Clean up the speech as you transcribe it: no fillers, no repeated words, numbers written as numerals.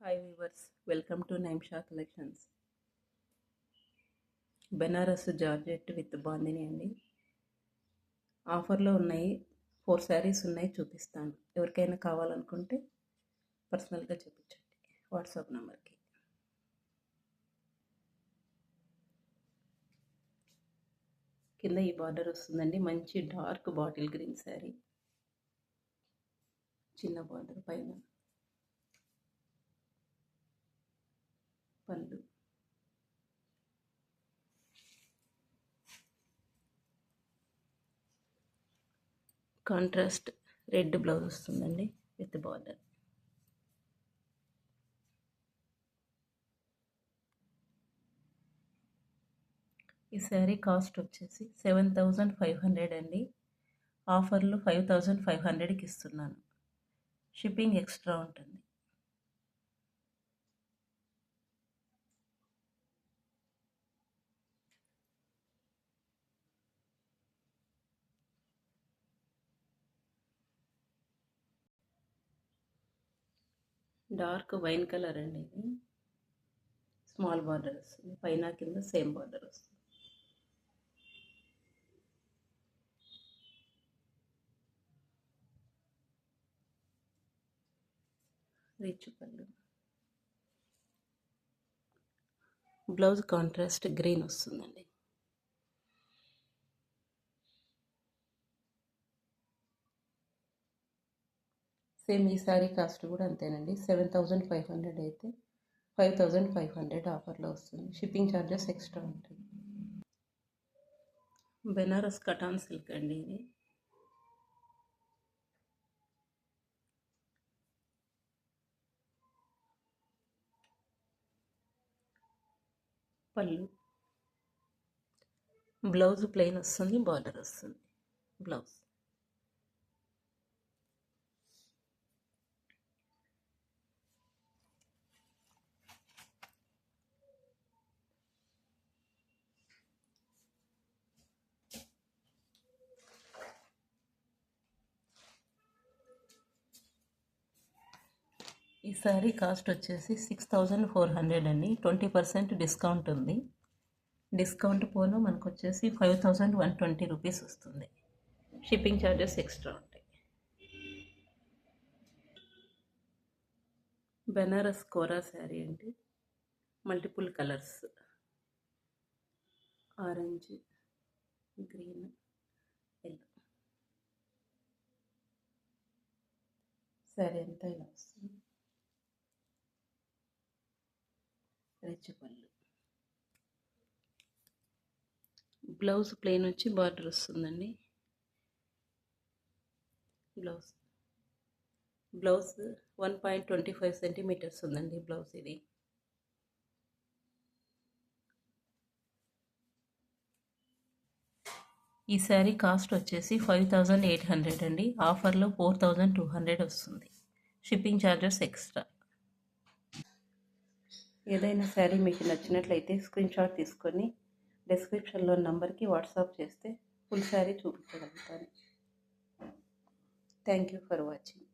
Hi viewers, welcome to Naimsha collections. Banaras georgette with bandhani అండి. ఆఫర్లో ఉన్నాయి. 4 శారీస్ ఉన్నాయి, చూపిస్తాను. ఎవరికైనా కావాలనుకుంటే పర్సనల్గా చూపించండి వాట్సాప్ నెంబర్కి. కింద ఈ బార్డర్ వస్తుందండి, మంచి డార్క్ బాటిల్ గ్రీన్ శారీ. చిన్న బార్డర్ పైన పళ్ళు, కాంట్రాస్ట్ రెడ్ బ్లౌజ్ వస్తుందండి విత్ బార్డర్. ఈ శారీ కాస్ట్ వచ్చేసి 7,500 అండి. ఆఫర్లో 5,500కి ఇస్తున్నాను. షిప్పింగ్ ఎక్స్ట్రా ఉంటుంది. డార్క్ వైన్ కలర్ అండి ఇది. స్మాల్ బార్డర్ వస్తుంది, పైన కింద సేమ్ బార్డర్ వస్తుంది. రిచ్ పళ్ళు, బ్లౌజ్ కాంట్రాస్ట్ గ్రీన్ వస్తుందండి. సేమ్ ఈ సారీ కాస్ట్ కూడా అంతేనండి. 7,500 అయితే 5,500 ఆఫర్లో వస్తుంది. షిప్పింగ్ ఛార్జెస్ ఎక్స్ట్రా ఉంటుంది. బెనారస్ కటాన్ సిల్క్ అండి ఇది. పళ్ళు, బ్లౌజ్ ప్లెయిన్ వస్తుంది, బార్డర్ వస్తుంది. బ్లౌజ్ ఈ సారీ కాస్ట్ వచ్చేసి 6,400 అండి. 20% డిస్కౌంట్ ఉంది. డిస్కౌంట్ పోను మనకు వచ్చేసి 5,120 రూపీస్ వస్తుంది. షిప్పింగ్ ఛార్జెస్ ఎక్స్ట్రా ఉంటాయి. బెనారస్ కోరా శారీ అండి. Multiple colours, orange, green, yellow. Sari అంతా ఇలా వస్తుంది. రిచ్ పళ్ళు, బ్లౌజ్ ప్లెయిన్ వచ్చి బార్డర్ వస్తుందండి. బ్లౌజ్ 1.25 సెంటీమీటర్స్ ఉందండి బ్లౌజ్ ఇది. ఈ శారీ కాస్ట్ వచ్చేసి 5,800 అండి. ఆఫర్లో 4,200 వస్తుంది. Shipping charges extra. ఏదైనా శారీ మీకు నచ్చినట్లయితే స్క్రీన్ షాట్ తీసుకొని డిస్క్రిప్షన్లో నంబర్కి వాట్సాప్ చేస్తే ఫుల్ శారీ చూపించగలుగుతాను. Thank you for watching.